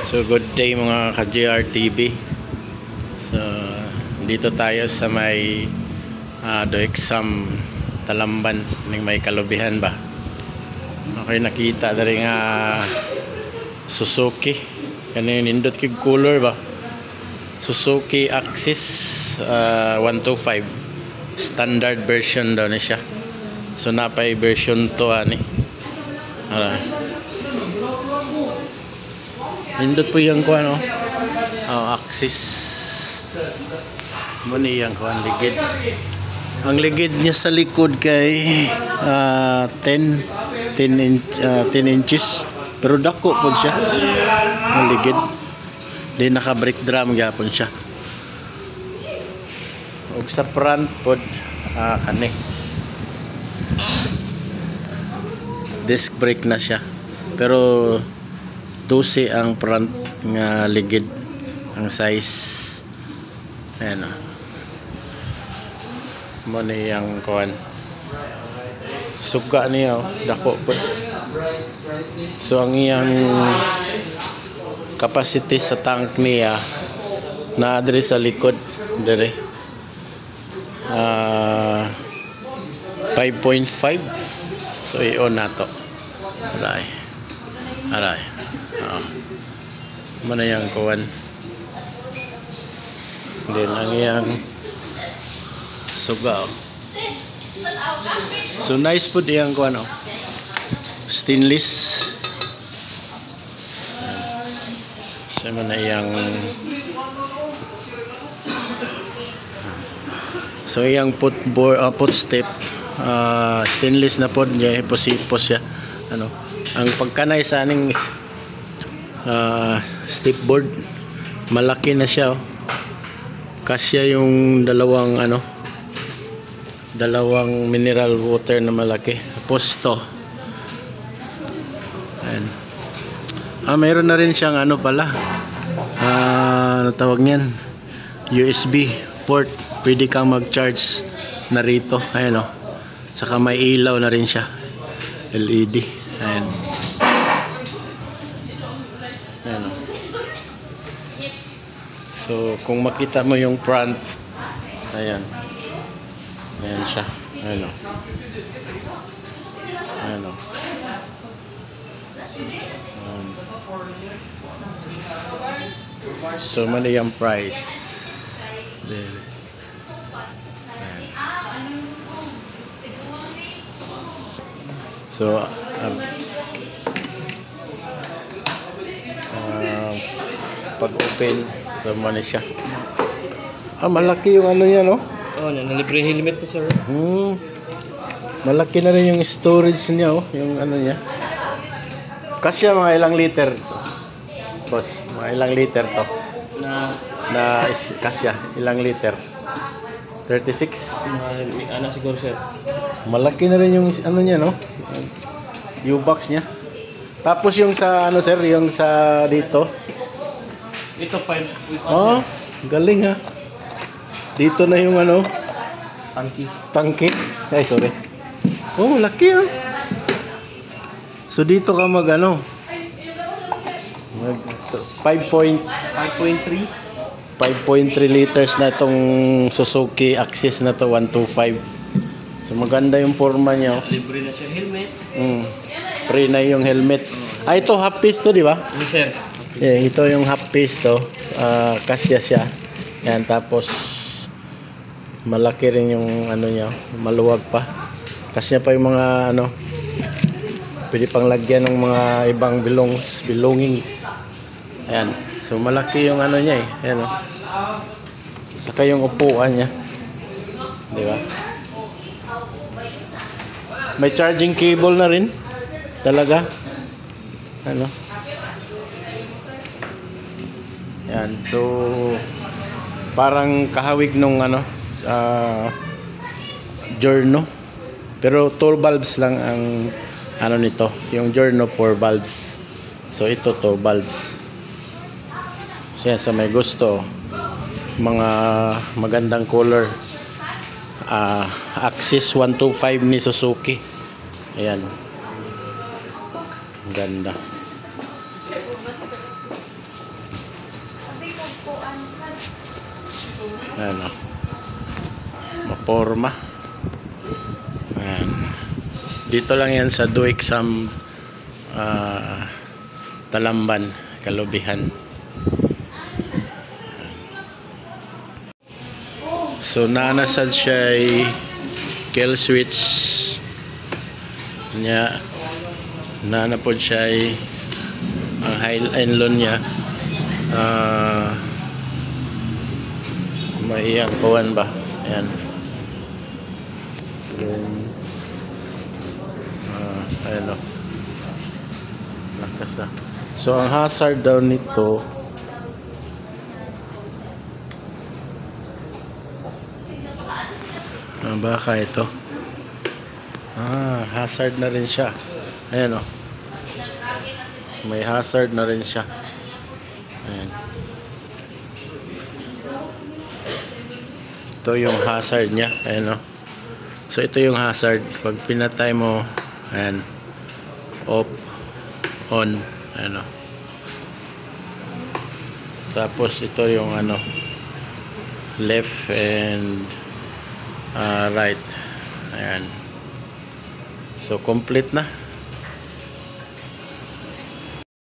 So good day mga ka-JR TV. So dito tayo sa may do exam Talamban ning may kalubihan ba. Okay, nakita dari nga Suzuki kanin nindot kig color ba. Suzuki Axis 125 standard version daw ni siya. So napay version 2 ani. Nindot po yung kuha no. Axis. Muni yung kuha ligid. Ang ligid niya sa likod kay 10 inches. Pero dako po siya. Ang ligid. Di naka brake drum gyapon siya. Ug sa front pod kani. Disc brake na siya. Pero 12 ang front nga ligid ang size. Ayan o. Muna yung kuhan. Suga niya o. Dako po. So ang iyang capacity sa tank niya na adre sa likod dire 5.5. So i-on na to. Aray. Mana yang kawan. Then ang yang suga. So nice po yang kawan oh. Stainless. So mana yang so yang put step stainless na pod niya hipos siya ano. Ang pagkanay sa aning step board malaki na siya oh. Kasya yung dalawang mineral water na malaki posto. Ayan. Mayroon na rin siyang pala ano tawag niyan, USB port, pwede kang mag-charge na rito. Ayan oh. Saka may ilaw na rin siya, LED. Ayan. Ayan. So kung makita mo yung front, ayan. Ayan siya. Ayan. Ayan. So mali yung price. Ayan. So pag open so mali siya. Malaki yung niya no? Nalibre helmet po sir. Malaki na rin yung storage niya oh, yung niya. Kasya mga ilang liter to? Boss, mga ilang liter to? Na kasya, ilang liter? 36? Siguro sir. Malaki na rin yung niya no? U-box niya. Tapos yung sa sir, yung sa dito. Ito 5. Oh, galing ha. Dito na yung tangki. Ay, sorry. Oh, laki oh. So dito ka mag 5.3 liters na itong Suzuki Axis na to 125. So maganda yung forma niya. Libre na siya helmet. Free na yung helmet. Ito half piece to, di ba? Yes sir. Yeah, ito yung half piece to. Kasya siya. Yan, tapos malaki rin yung niya, maluwag pa. Kasya pa yung mga pwede pang lagyan ng mga ibang belongings. Ayan. So malaki yung niya eh. Ayan oh. Saka yung upuan niya. Di ba? May charging cable na rin. Talaga. Yan. So parang kahawig nung Giorno. Pero 2 bulbs lang ang nito. Yung Giorno 4 bulbs. So ito 2 bulbs. So yan, sa may gusto mga magandang color, Axis 125 ni Suzuki. Ayan. Ganda. Ano, maporma. Ayan. Dito lang yan sa Duixam, Talamban, Kalubihan. So nanasad siya ay kill switch niya, nanapod siya ay ang high and low niya, maiyang kawan ba. Ayan. Ayan o, lakas na. So ang hazard daw nito, baka ito, hazard na rin siya. Ayan o, may hazard na rin siya. Ayan. Ito yung hazard niya. Ayan o. So ito yung hazard. Pag pinatay mo, ayan, off, on, ayan o. Tapos ito yung ano, left and right. Ayan. So complete na.